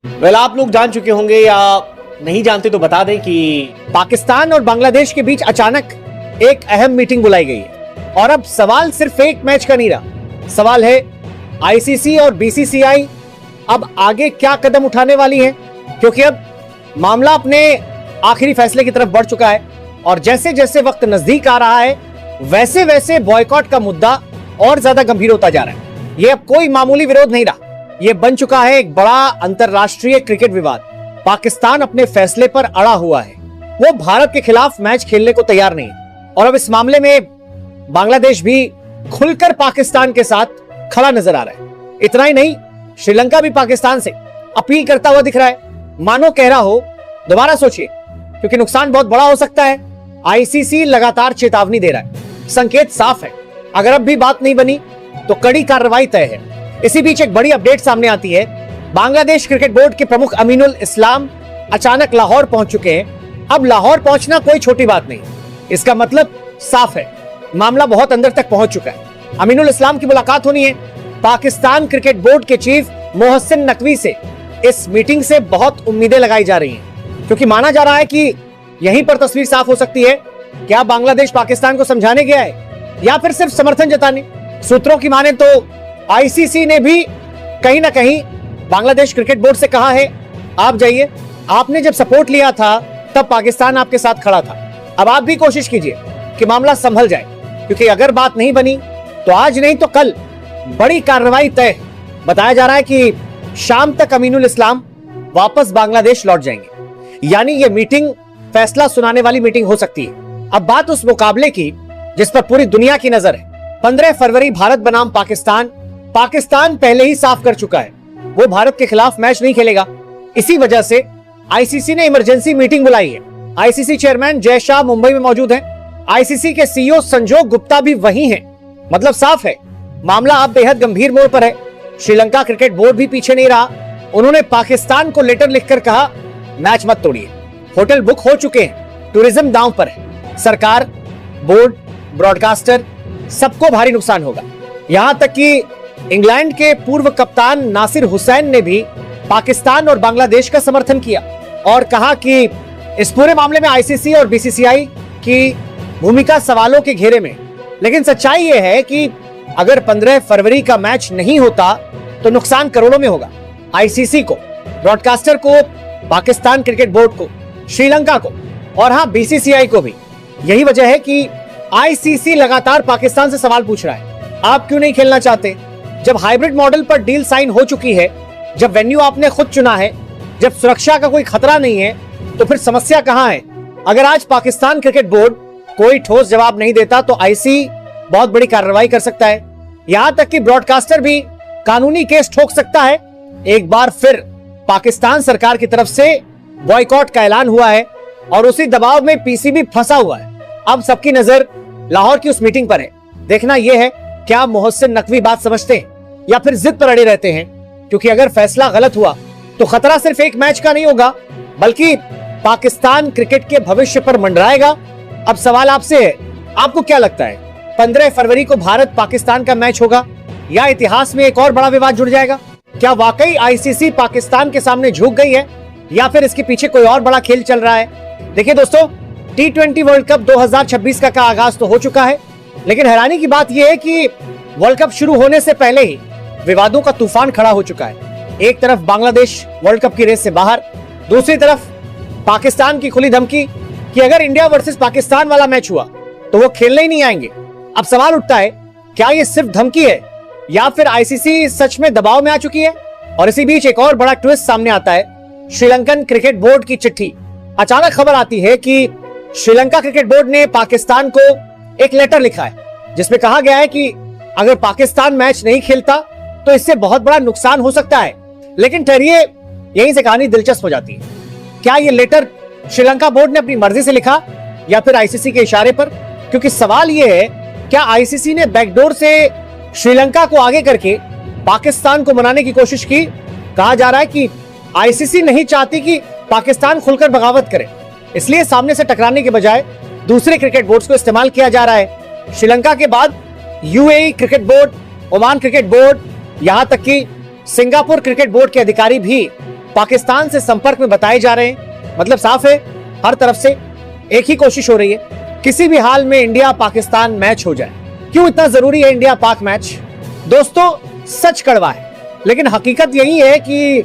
आप लोग जान चुके होंगे या नहीं जानते तो बता दें कि पाकिस्तान और बांग्लादेश के बीच अचानक एक अहम मीटिंग बुलाई गई है। और अब सवाल सिर्फ एक मैच का नहीं रहा, सवाल है आईसीसी और बीसीसीआई अब आगे क्या कदम उठाने वाली है, क्योंकि अब मामला अपने आखिरी फैसले की तरफ बढ़ चुका है और जैसे जैसे वक्त नजदीक आ रहा है वैसे वैसे बॉयकॉट का मुद्दा और ज्यादा गंभीर होता जा रहा है। यह अब कोई मामूली विरोध नहीं रहा, यह बन चुका है एक बड़ा अंतरराष्ट्रीय क्रिकेट विवाद। पाकिस्तान अपने फैसले पर अड़ा हुआ है, वो भारत के खिलाफ मैच खेलने को तैयार नहीं और अब इस मामले में बांग्लादेश भी खुलकर पाकिस्तान के साथ खड़ा नजर आ रहा है। इतना ही नहीं, श्रीलंका भी पाकिस्तान से अपील करता हुआ दिख रहा है, मानो कह रहा हो दोबारा सोचिए क्योंकि नुकसान बहुत बड़ा हो सकता है। आईसीसी लगातार चेतावनी दे रहा है, संकेत साफ है, अगर अब भी बात नहीं बनी तो कड़ी कार्रवाई तय है। इसी बीच एक बड़ी अपडेट सामने आती है, बांग्लादेश क्रिकेट बोर्ड के प्रमुख अमीनुल इस्लाम अचानक लाहौर पहुंच चुके हैं। अब लाहौर पहुंचना कोई छोटी बात नहीं, इसका मतलब साफ है, मामला बहुत अंदर तक पहुंच चुका है। अमीनुल इस्लाम की मुलाकात होनी है पाकिस्तान क्रिकेट बोर्ड के चीफ मोहसिन नकवी से। इस मीटिंग से बहुत उम्मीदें लगाई जा रही हैं क्योंकि माना जा रहा है कि यहीं पर तस्वीर साफ हो सकती है, क्या बांग्लादेश पाकिस्तान को समझाने गया है या फिर सिर्फ समर्थन जताने। सूत्रों की माने तो आईसीसी ने भी कहीं ना कहीं बांग्लादेश क्रिकेट बोर्ड से कहा है, आप जाइए, आपने जब सपोर्ट लिया था तब पाकिस्तान आपके साथ खड़ा था, अब आप भी कोशिश कीजिए कि मामला संभल जाए, क्योंकि अगर बात नहीं बनी तो आज नहीं तो कल बड़ी कार्रवाई तय। बताया जा रहा है कि शाम तक अमीनुल इस्लाम वापस बांग्लादेश लौट जाएंगे, यानी ये मीटिंग फैसला सुनाने वाली मीटिंग हो सकती है। अब बात उस मुकाबले की जिस पर पूरी दुनिया की नजर है। 15 फरवरी भारत बनाम पाकिस्तान। पाकिस्तान पहले ही साफ कर चुका है वो भारत के खिलाफ मैच नहीं खेलेगा। इसी वजह से आईसीसी ने इमरजेंसी मीटिंग बुलाई है। आईसीसी चेयरमैन जय शाह मुंबई में मौजूद हैं। आईसीसी के सीईओ संजोग गुप्ता भी वही हैं। मतलब साफ है, मामला अब बेहद गंभीर मोड़ पर है। श्रीलंका क्रिकेट बोर्ड भी पीछे नहीं रहा, उन्होंने पाकिस्तान को लेटर लिखकर कहा मैच मत तोड़िए। होटल बुक हो चुके हैं, टूरिज्म दांव पर है, सरकार, बोर्ड, ब्रॉडकास्टर, सबको भारी नुकसान होगा। यहां तक कि इंग्लैंड के पूर्व कप्तान नासिर हुसैन ने भी पाकिस्तान और बांग्लादेश का समर्थन किया और कहा कि इस पूरे मामले में आईसीसी और बीसीसीआई की भूमिका सवालों के घेरे में। लेकिन सच्चाई यह है कि अगर 15 फरवरी का मैच नहीं होता तो नुकसान करोड़ों में होगा। आईसीसी को, ब्रॉडकास्टर को, पाकिस्तान क्रिकेट बोर्ड को, श्रीलंका को और हां बीसीसीआई को भी। यही वजह है कि आईसीसी लगातार पाकिस्तान से सवाल पूछ रहा है, आप क्यों नहीं खेलना चाहते? जब हाइब्रिड मॉडल पर डील साइन हो चुकी है, जब वेन्यू आपने खुद चुना है, जब सुरक्षा का कोई खतरा नहीं है, तो फिर समस्या कहां है? अगर आज पाकिस्तान क्रिकेट बोर्ड कोई ठोस जवाब नहीं देता तो आईसीसी बहुत बड़ी कार्रवाई कर सकता है। यहां तक कि ब्रॉडकास्टर भी कानूनी केस ठोक सकता है। एक बार फिर पाकिस्तान सरकार की तरफ से बॉयकॉट का ऐलान हुआ है और उसी दबाव में पीसीबी फंसा हुआ है। अब सबकी नजर लाहौर की उस मीटिंग पर है। देखना यह है क्या मोहसिन नकवी बात समझते हैं या फिर जिद पर अड़े रहते हैं, क्योंकि अगर फैसला गलत हुआ तो खतरा सिर्फ एक मैच का नहीं होगा बल्कि पाकिस्तान क्रिकेट के भविष्य पर मंडराएगा। अब सवाल आपसे है, आपको क्या लगता है, 15 फरवरी को भारत पाकिस्तान का मैच होगा या इतिहास में एक और बड़ा विवाद जुड़ जाएगा? क्या वाकई आईसीसी पाकिस्तान के सामने झुक गई है या फिर इसके पीछे कोई और बड़ा खेल चल रहा है? देखिए दोस्तों, टी20 वर्ल्ड कप 2026 का आगाज तो हो चुका है, लेकिन हैरानी की बात यह है कि वर्ल्ड कप शुरू होने से पहले ही विवादों का तूफान खड़ा हो चुका है। एक तरफ बांग्लादेश वर्ल्ड कप की रेस से बाहर, दूसरी तरफ पाकिस्तान की खुली धमकी कि अगर इंडिया वर्सेस पाकिस्तान वाला मैच हुआ तो वो खेलने ही नहीं आएंगे। अब सवाल उठता है, क्या ये सिर्फ धमकी है या फिर आईसीसी सच में दबाव में आ चुकी है? और इसी बीच एक और बड़ा ट्विस्ट सामने आता है, श्रीलंकन क्रिकेट बोर्ड की चिट्ठी। अचानक खबर आती है कि श्रीलंका क्रिकेट बोर्ड ने पाकिस्तान को एक लेटर लिखा है जिसमें कहा गया है कि अगर पाकिस्तान मैच नहीं खेलता तो इससे बहुत बड़ा नुकसान हो सकता है। लेकिन ठहरिए, यहीं से कहानी दिलचस्प हो जाती है। क्या ये लेटर श्रीलंका बोर्ड ने अपनी मर्जी से लिखा या फिर आईसीसी के इशारे पर? क्योंकि सवाल यह है, क्या आईसीसी ने बैकडोर से श्रीलंका को आगे करके पाकिस्तान को मनाने की कोशिश की? कहा जा रहा है कि आईसीसी नहीं चाहती कि पाकिस्तान खुलकर बगावत करे, इसलिए सामने से टकराने के बजाय दूसरे क्रिकेट बोर्ड्स को इस्तेमाल किया जा रहा है। श्रीलंका के बाद UAE cricket board, Oman cricket board, यहां तक कि सिंगापुर क्रिकेट बोर्ड के अधिकारी भी पाकिस्तान से संपर्क में बताए जा रहे हैं। मतलब साफ है, हर तरफ से एक ही कोशिश हो रही है, किसी भी हाल में इंडिया पाकिस्तान मैच हो जाए। क्यों इतना जरूरी है इंडिया पाक मैच? दोस्तों, सच कड़वा है, लेकिन हकीकत यही है कि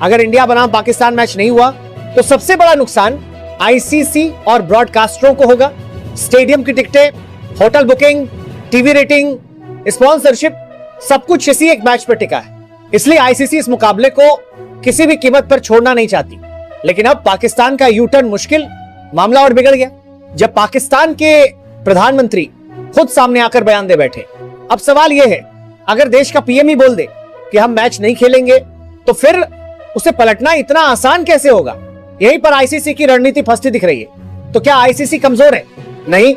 अगर इंडिया बनाम पाकिस्तान मैच नहीं हुआ तो सबसे बड़ा नुकसान आईसीसी और ब्रॉडकास्टरों को होगा। स्टेडियम की टिकटें, hotel booking, TV rating, sponsorship, सब कुछ इसी एक मैच पर टिका है। इसलिए आईसीसी इस मुकाबले को किसी भी कीमत पर छोड़ना नहीं चाहती। लेकिन अब पाकिस्तान का यू टर्न मुश्किल, मामला और बिगड़ गया जब पाकिस्तान के प्रधानमंत्री खुद सामने आकर बयान दे बैठे। अब सवाल यह है, अगर देश का पीएम ही बोल दे कि हम मैच नहीं खेलेंगे तो फिर उसे पलटना इतना आसान कैसे होगा? यहीं पर आईसीसी की रणनीति फंसती दिख रही है। तो क्या आईसीसी कमजोर है? नहीं,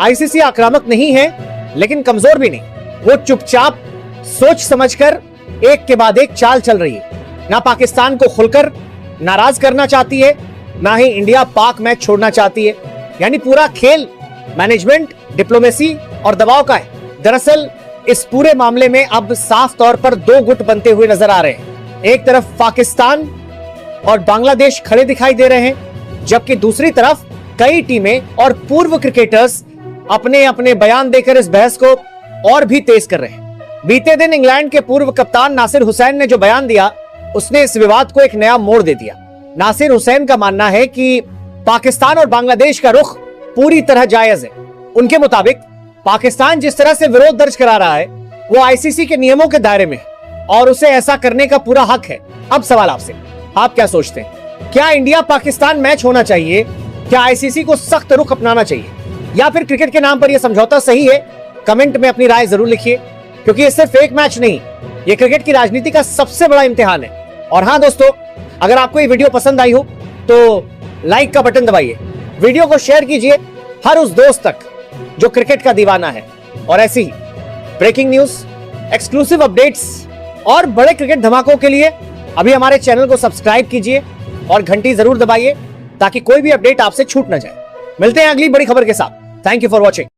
आईसीसी आक्रामक नहीं है, लेकिन कमजोर भी नहीं। वो चुपचाप सोच समझकर एक के बाद एक चाल चल रही है। ना पाकिस्तान को खुलकर नाराज करना चाहती है, ना ही इंडिया पाक मैच छोड़ना चाहती है। यानी पूरा खेल मैनेजमेंट, डिप्लोमेसी और दबाव का है। दरअसल इस पूरे मामले में अब साफ तौर पर दो गुट बनते हुए नजर आ रहे हैं। एक तरफ पाकिस्तान और बांग्लादेश खड़े दिखाई दे रहे हैं, जबकि दूसरी तरफ कई टीमें और पूर्व क्रिकेटर्स अपने अपने बयान देकर इस बहस को और भी तेज कर रहे हैं। बीते दिन इंग्लैंड के पूर्व कप्तान नासिर हुसैन ने जो बयान दिया, उसने इस विवाद को एक नया मोड़ दे दिया। नासिर हुसैन का मानना है कि पाकिस्तान और बांग्लादेश का रुख पूरी तरह जायज है। उनके मुताबिक पाकिस्तान जिस तरह से विरोध दर्ज करा रहा है वो आईसीसी के नियमों के दायरे में है और उसे ऐसा करने का पूरा हक है। अब सवाल आपसे, आप क्या सोचते हैं? क्या इंडिया पाकिस्तान मैच होना चाहिए? क्या आईसीसी को सख्त रुख अपनाना चाहिए, या फिर क्रिकेट के नाम पर यह समझौता सही है? कमेंट में अपनी राय जरूर लिखिए, क्योंकि ये सिर्फ एक मैच नहीं, ये क्रिकेट की राजनीति का सबसे बड़ा इम्तिहान है। और हाँ दोस्तों, अगर आपको ये वीडियो पसंद आई हो तो लाइक का बटन दबाइए, वीडियो को शेयर कीजिए हर उस दोस्त तक जो क्रिकेट का दीवाना है। और ऐसी ही ब्रेकिंग न्यूज, एक्सक्लूसिव अपडेट्स और बड़े क्रिकेट धमाकों के लिए अभी हमारे चैनल को सब्सक्राइब कीजिए और घंटी जरूर दबाइए ताकि कोई भी अपडेट आपसे छूट ना जाए। मिलते हैं अगली बड़ी खबर के साथ। Thank you for watching.